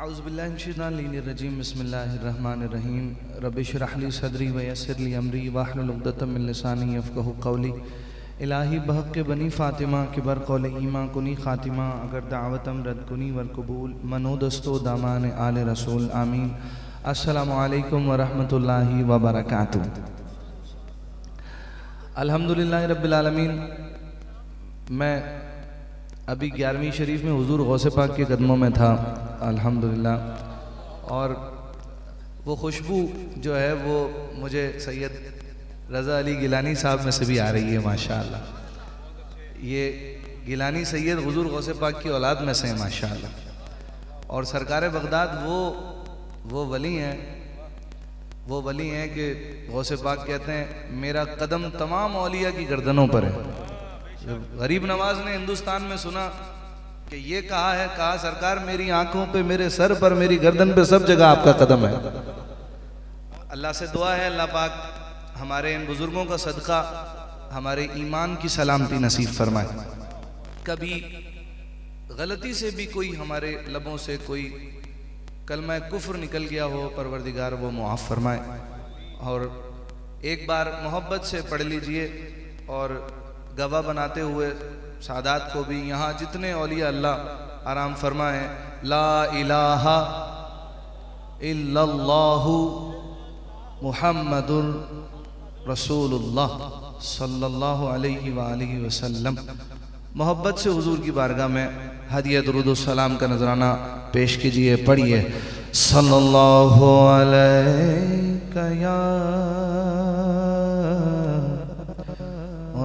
औज़ुबिल्लाहिमिनश्शैतानिर्रजीम बिस्मिल्लाहिर्रहमानिर्रहीम रब्बि इश्रह ली सदरी व यस्सिर ली अमरी वाहलुल उक़दतम मिन लिसानी यफ़क़हू क़ौली। इलाही बहक़ बनी फ़ातिमा के बर क़ौल ईमा कुनी ख़ातिमा अगर दावतम रद कुनी वर कबूल मनो दस्तो दामान आले रसूल आमीन। अस्सलामु अलैकुम व रहमतुल्लाहि व बरकातुहू। अल्हम्दुलिल्लाहि रब्बिल आलमीन। मैं अभी 11वीं शरीफ में हुजूर गौसे पाक के कदमों में था अल्हम्दुलिल्लाह, और वो खुशबू जो है वो मुझे सैयद रज़ा अली गिलानी साहब में से भी आ रही है माशाअल्लाह। ये गिलानी सैयद हुजूर गौसे पाक की औलाद में से है माशाअल्लाह। और सरकार बगदाद वो वली हैं कि गौसे पाक कहते हैं मेरा कदम तमाम औलिया की गर्दनों पर है। गरीब नवाज ने हिंदुस्तान में सुना कि ये कहा सरकार मेरी आंखों पे, मेरे सर पर, मेरी गर्दन पे, सब जगह आपका कदम है। अल्लाह से दुआ है अल्लाह पाक हमारे इन बुजुर्गों का सदका हमारे ईमान की सलामती नसीब फरमाए। कभी गलती से भी कोई हमारे लबों से कोई कलमा कुफ्र निकल गया हो, परवरदिगार वो मुआफ़ फरमाए। और एक बार मोहब्बत से पढ़ लीजिए और गवाह बनाते हुए सादात को भी, यहाँ जितने औलिया अल्लाह आराम फरमाए, ला इलाहा इल्लल्लाहु मुहम्मदुर रसूलुल्लाह सल्लल्लाहु अलैहि वालिहि वसल्लम। मोहब्बत से हुजूर की बारगाह में हदिया दुरूद व सलाम का नजराना पेश कीजिए। पढ़िए सल्लल्लाहु अलैका या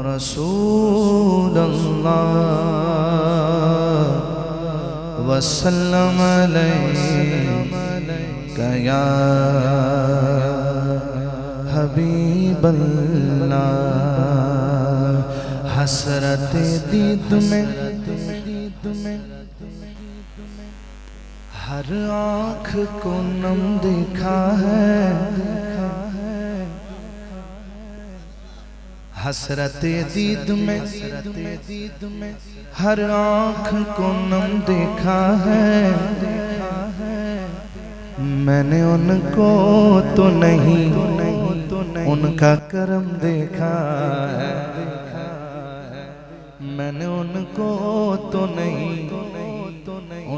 रसूलल्लाह वसल्लम अलैका या हबीबल्लाह। हसरत दीद में हर आँख को नम देखा है, हसरत दीद में हर आँख को नम देखा है। मैंने उनको तो नहीं उनका करम देखा है। मैंने उनको तो नहीं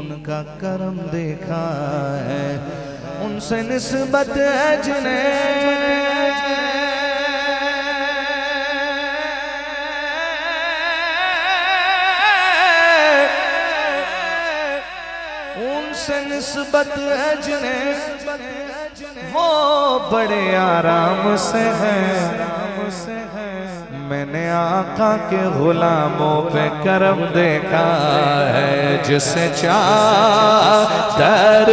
उनका करम देखा है। उनसे निस्बत है जिन्हें निस्बत है जिन्हें वो बड़े आराम से हैं। मैंने आका के गुलामों पे करम देखा है। जिसे चादर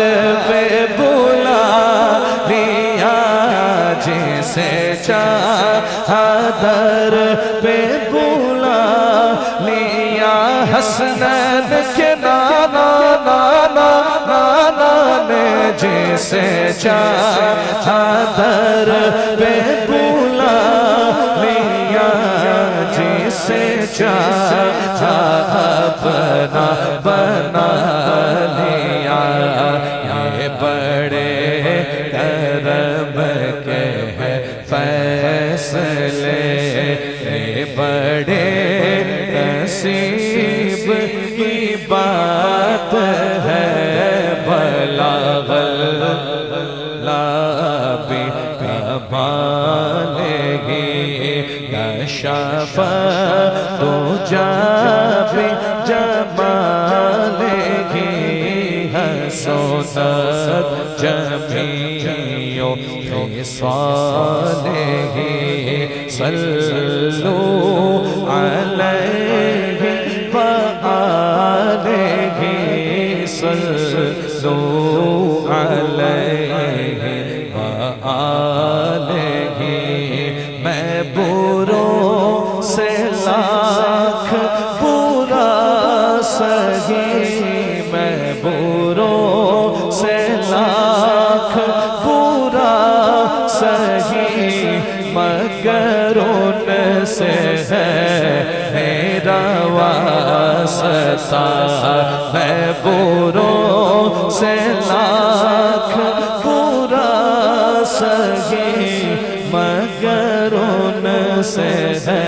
पे बुला लिया, जिसे चादर पे बुला लिया, हसनैन के नाना नाना ने जिसे चादर पे बुला लिया, जिसे अपना बना लिया। ये बड़े करम के हैं फैसले, ये बड़े नसीब की बात है। शफा तो जाबे जमालेगी, हसोनत जमीयों में सालेगी। सल्लू अलैहि व आलिहि, सल्लू अलैहि व आलिहि। मैं बुरों से लाख बुरा सही, मैं बुरों से लाख बुरा सही, मगर उनसे है मेरा वास्ता। वास्ता मैं बुरों से लाख बुरा सही मगर उनसे है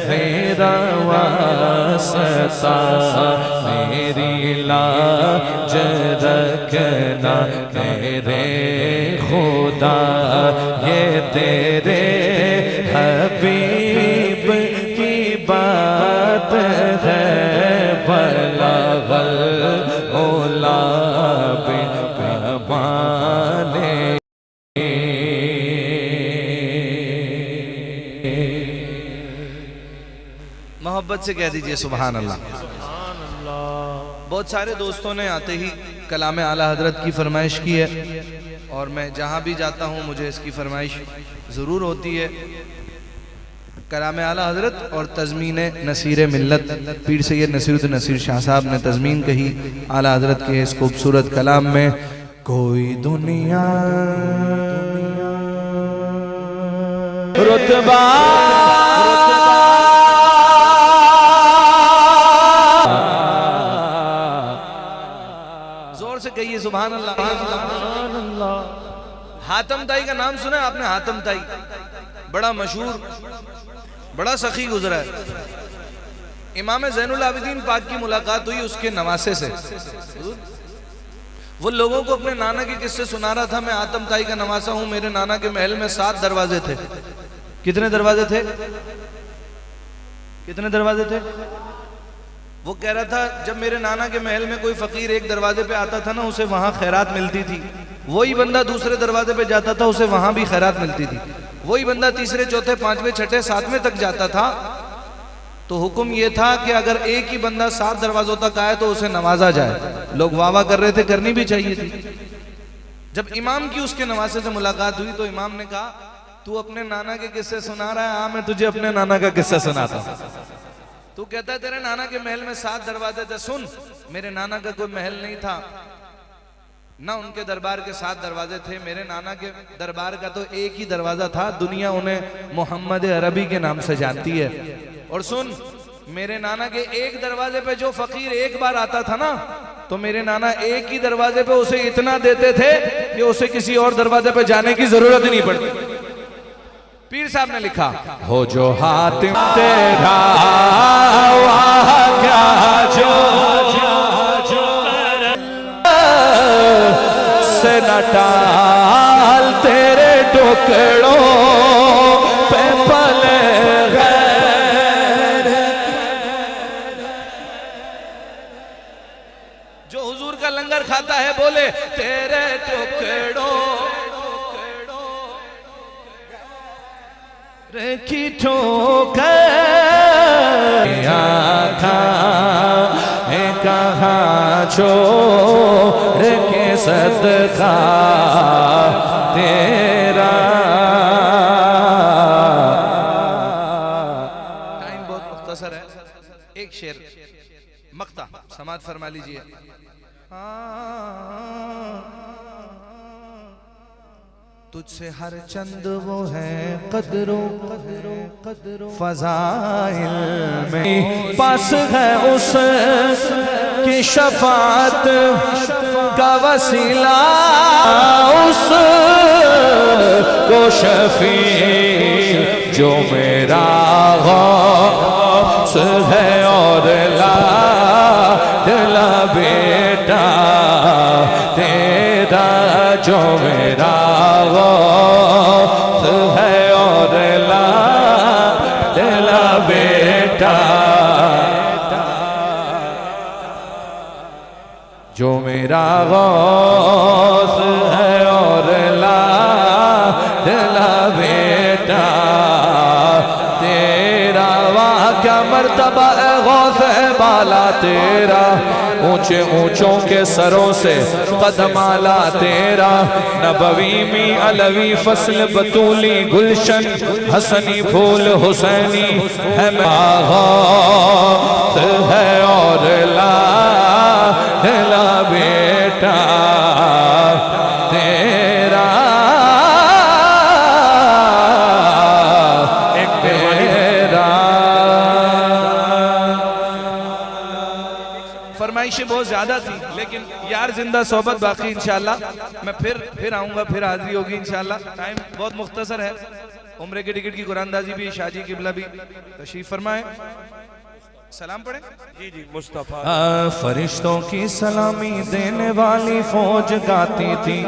मेरा वास्ता। मेरी लाज रखना मेरे खुदा ये तेरे हबीब की बात है। बलगल ओला बिकमाले मोहब्बत से कह दीजिए सुभान अल्लाह। बहुत सारे दोस्तों ने आते ही कलाम आला हजरत की फरमाइश की है और मैं जहाँ भी जाता हूँ मुझे इसकी फरमाइश ज़रूर होती है। कलाम आला हजरत और तज़मीन नसीर मिल्लत पीर सैयद नसीरुद्दीन नसीर शाह साहब ने तज़मीन कही आला हजरत के इस खूबसूरत कलाम में। कोई दुनिया रुतबा जोर से कहिए सुभान अल्लाह। हातम ताई का नाम सुना है आपने? हातम ताई बड़ा मशहूर, बड़ा सखी गुजरा है। इमाम ज़ैनुल आबिदीन पाक की मुलाकात हुई उसके नवासे से। वो लोगों को अपने नाना के किस्से सुना रहा था। मैं हातम ताई का नवासा हूं। मेरे नाना के महल में 7 दरवाजे थे। कितने दरवाजे थे? कितने दरवाजे थे? वो कह रहा था जब मेरे नाना के महल में कोई फकीर एक दरवाजे पे आता था ना, उसे वहां खैरात मिलती थी। वही बंदा दूसरे दरवाजे पे जाता था, उसे वहां भी खैरात मिलती थी। वही बंदा तीसरे चौथे पांचवें छठे सातवें तक जाता था। तो हुक्म ये था कि अगर एक ही बंदा 7 दरवाजों तक आए तो उसे नवाजा जाए। लोग वाह वाह कर रहे थे, करनी भी चाहिए थी। जब इमाम की उसके नवासे से मुलाकात हुई तो इमाम ने कहा तू अपने नाना के किस्से सुना रहा है? हाँ मैं तुझे अपने नाना का किस्सा सुनाता हूं। तू कहता है तेरे नाना के महल में 7 दरवाजे थे। सुन, मेरे नाना का कोई महल नहीं था ना, उनके दरबार के 7 दरवाजे थे। मेरे नाना के दरबार का तो एक ही दरवाजा था। दुनिया उन्हें मोहम्मद अरबी के नाम से जानती है। और सुन, मेरे नाना के एक दरवाजे पे जो फकीर एक बार आता था ना, तो मेरे नाना एक ही दरवाजे पे उसे इतना देते थे कि उसे किसी और दरवाजे पे जाने की जरूरत ही नहीं पड़ती। पीर साहब ने लिखा हो जो हातिम तेरा वाह क्या जो से न टाल तेरे टुकड़ों पे पले गए। जो हुजूर का लंगर खाता है बोले तेरे टुकड़ों की ठोकर कहाँ छोड़ के सदका तेरा। टाइम बहुत मुख्तसर है, एक शेर मक्ता समात फरमा लीजिए। तुझसे हर चंद वो है कदरों फजाइल में, पास है उस की शफात का वसीला, उस को शफी जो मेरा गौस है और लाडला बेटा तेरा, जो मेरा गौस है और लाडला बेटा, जो मेरा गौस है और लाडला बेटा तेरा। वाह क्या मर्तबा है गौस है बाला तेरा, ऊंचे ऊंचों के सरों से कदम आला तेरा। नबवी में अलवी फसल बतूली गुलशन, हसनी फूल हुसैनी है गौस है और लाडला बेटा तेरा। फरमाइशें बहुत ज्यादा थी, लेकिन यार जिंदा सोबत बाकी इंशाल्लाह मैं फिर आऊंगा, फिर हाजिरी होगी इंशाल्लाह। टाइम बहुत मुख्तसर है, उम्रे की टिकट की कुरानदाजी भी, शाजी किबला भी तशरीफ फरमाए। सलाम पढ़े। जी जी मुस्तफा। फरिश्तों की सलामी देने वाली फौज गाती थी।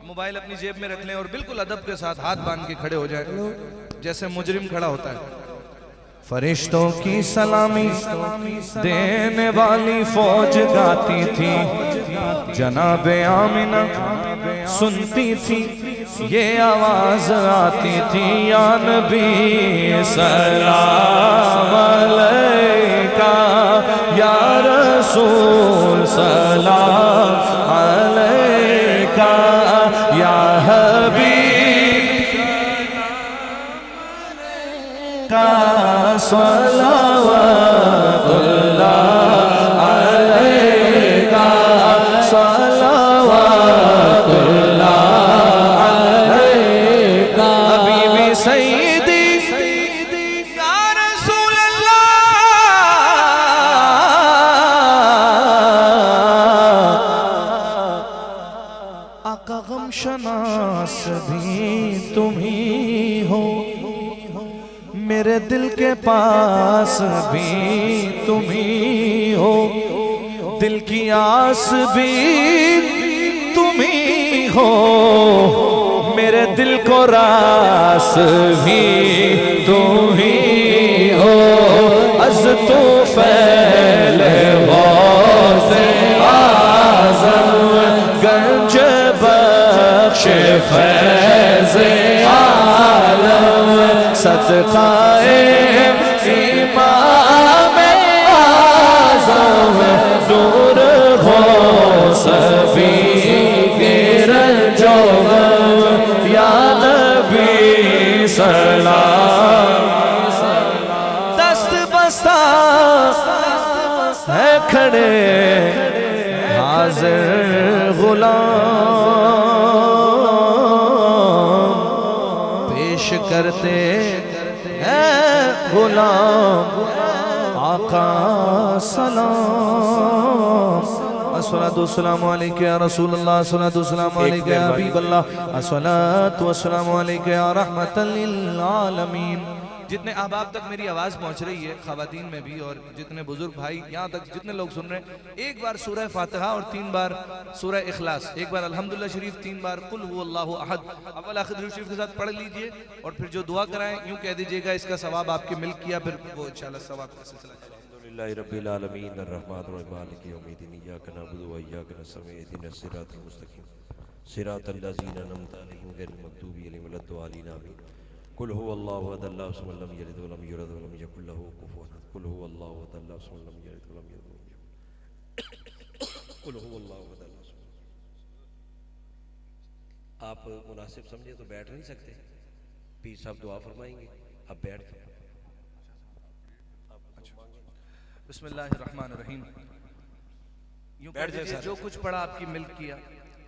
मोबाइल अपनी जेब में रख लें और बिल्कुल अदब के साथ हाथ बांध के खड़े हो जाए जैसे मुजरिम खड़ा होता है। फरिश्तों की सलामी देने वाली फौज गाती थी, जनाबे आमिना सुनती थी, ये आवाज आती थी, या नबी सलाम अलैका, या रसूल सलाम अलैका, या हबीब का सलावतुल्लाह अलैका, सलावतुल्लाह अलैका, हबीबी सैयदी या रसूल अल्लाह। आका गम शनास भी तुम ही हो, मेरे दिल के पास भी तुम ही हो, दिल की आस भी तुम ही हो, मेरे दिल को रास भी तुम ही हो, अज तो फैले गौसे आज़म, गंज बख्श फैज़ आलम, सदक़ाए इमाम आज़म, दूर हो सभी के रंजो गम, या नबी सलाम। दस्त बस्ता है खड़े हाज़िर गुलाम, पेश करते गुलाम आका सलाम। अस्सलातु वस्सलामु अलैका या रसूलल्लाह, अस्सलातु वस्सलामु अलैका या हबीबल्लाह, अस्सलातु वस्सलामु अलैका या रहमतल लिल आलमीन। जितने अहबाब तक मेरी आवाज़ पहुँच रही है, ख़वातीन में भी और जितने बुजुर्ग भाई यहाँ तक जितने लोग सुन रहे हैं, एक बार सूरह फातिहा और 3 बार सूरह इखलास, एक बार अल्हम्दुलिल्लाह शरीफ, 3 बार कुल हुवल्लाहु अहद अव्वल आखिर दुरूद शरीफ के साथ पढ़ लीजिए। और फिर जो दुआ कराएं यूँ कह दीजिएगा इसका सवाब आपके मिल्क किया, फिर वो इंशाअल्लाह सवाब का सिलसिला चलेगा। अल्हम्दुलिल्लाहि रब्बिल आलमीन अर्रहमानिर रहीम मालिकि यौमिद्दीन इय्याका नअबुदु व इय्याका नस्तईन इहदिनस सिरातल मुस्तकीम सिरातल लज़ीना अनअमता अलैहिम गैरिल मग़दूबि अलैहिम वलद्दालिन आमीन। कुल हुवल्लाहु अहद अल्लाहु समद लम यलिद व लम यूलद व लम यकुल लहू कुफुवन अहद। कुल हुवल्लाहु अहद अल्लाहु समद लम यलिद व लम यूलद व लम यकुल कुल हुवल्लाहु अहद अल्लाहु समद। आप मुनासिब समझे तो बैठ नहीं सकते, पीर साहब दुआ फरमाएंगे, अब बैठ के बिस्मिल्लाहिर्रहमानिर्रहीम। यूं बैठ जाइए, जो कुछ पढ़ा आपकी मिल्क किया,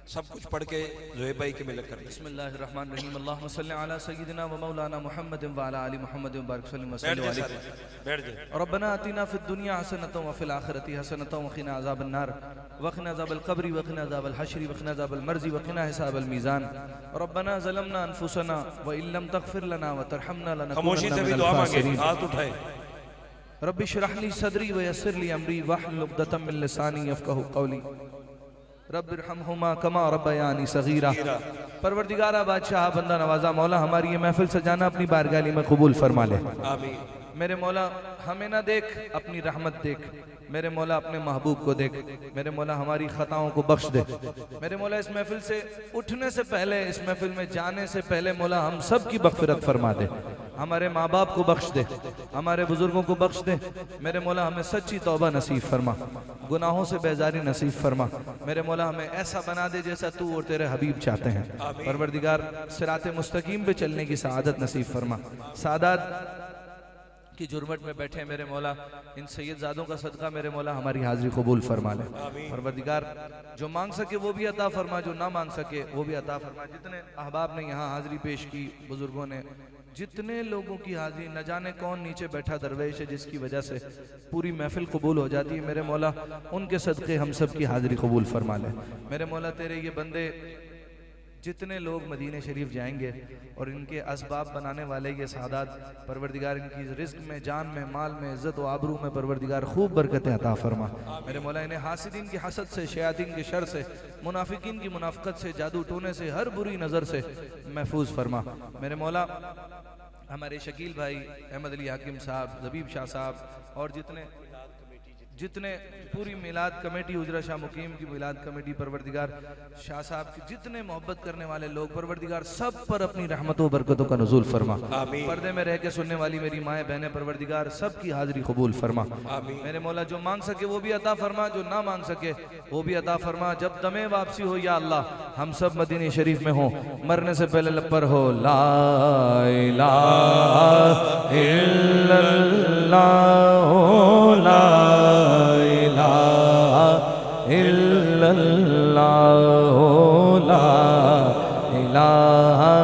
सब कुछ पढ़ के ज़ोहेब भाई के मिलक कर। बिस्मिल्लाहिर्रहमानिर्रहीम। अल्लाहुम्मा सल्लि अला सय्यिदिना व मौलाना मुहम्मदिन व अला आलि मुहम्मदिन व बारिक वसल्लिम। रब्बना आतिना फिद दुनिया हसनतन व फिल आखिरति हसनतन व क़िना अज़ाबन नार व क़िना अज़ाबल क़ब्रि व क़िना अज़ाबल हश्रि व क़िना अज़ाबल मर्ज़ि व क़िना हिसाबल मीज़ान। रब्बना ज़लमना अनफुसना व इन लम तग़फिर लना व तरहमना लनकूनन्ना मिनल ख़ासिरीन। हाथ उठाए। रब्बि इश्रह ली सदरी व यस्सिर ली अमरी वहलुल उक़दतम मिन लिसानी यफ़क़हू क़ौली। रब्बिरहमहुमा कमा रब्बयानी सगीरा। परवरदिगारा बादशाह बंदा नवाजा मौला, हमारी ये महफिल सजाना अपनी बारगाह में कबूल फरमा ले। आमीन। मेरे मौला हमें ना देख, अपनी रहमत देख। मेरे मौला अपने महबूब को देख। मेरे मौला हमारी खताओं को बख्श दे। मेरे मौला इस महफिल से उठने से पहले, इस महफिल में जाने से पहले मौला हम सब की मग़फ़िरत फरमा दे। हमारे माँ बाप को बख्श दे, हमारे बुजुर्गों को बख्श दे। मेरे मौला हमें सच्ची तौबा नसीब फरमा, गुनाहों से बेजारी नसीब फरमा। मेरे मौला हमें ऐसा बना दे जैसा तू और तेरे हबीब चाहते हैं। परवरदिगार सिराते मुस्तकीम पे चलने की सआदत नसीब फरमा। सादात की जुर्मट में बैठे मेरे मौला, इन सैयदजादों का सदका मेरे मौला हमारी हाजिरी कबूल फरमा ले। परवरदिगार जो मांग सके वो भी अता फरमा, जो ना मांग सके वो भी अता फरमा। जितने अहबाब ने यहाँ हाजिरी पेश की, बुजुर्गों ने जितने लोगों की हाजिरी, न जाने कौन नीचे बैठा दरवेश है जिसकी वजह से पूरी महफिल कबूल हो जाती है। मेरे मौला उनके सदक़े हम सब की हाजिरी कबूल फरमा ले। मेरे मौला तेरे ये बंदे जितने लोग मदीने शरीफ जाएंगे और इनके असबाब बनाने वाले ये सादात, परवरदिगार इनकी रिस्क में, जान में, माल में, इज्जत व आबरू में परवरदिगार खूब बरकतें अता फरमा। मेरे मौला इन्हें हासिदीन की हसद से, शयातीन के शर से, मुनाफिकीन की मुनाफकत से, जादू टोने से, हर बुरी नज़र से महफूज फरमा। मेरे मौला हमारे शकील भाई, अहमद अली हाकिम साहब, जबीब शाह साहब और जितने पूरी मिलाद कमेटी, उजरा शाह मुकीम की मिलाद कमेटी, परवरदिगार शाह साहब की जितने मोहब्बत करने वाले लोग, परवरदिगार सब पर अपनी रहमतों बरकतों का नुज़ूल फरमा। पर्दे में रह के सुनने वाली मेरी माएँ बहनें, परवरदिगार सब की हाजिरी कबूल फरमा। मेरे मौला जो मांग सके वो भी अता फरमा, जो ना मांग सके वो भी अता फरमा। जब दमे वापसी हो या अल्लाह हम सब मदीने शरीफ में हो, मरने से पहले लब पर हो ला इलाहा इल्लल्लाह, ला इलाहा इल्लल्लाह, ला इलाहा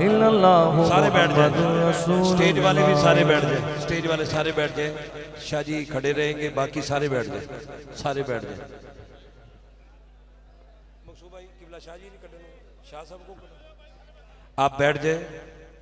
इल्लल्लाह। सारे बैठ जाए, स्टेज वाले भी सारे बैठ जाए, स्टेज वाले सारे बैठ जाए। शाह जी खड़े रहेंगे, बाकी सारे बैठ जाए, सारे बैठ जाए। मकसूद भाई किबला शाह जी नहीं कटने, शाह साहब को आप बैठ जाए।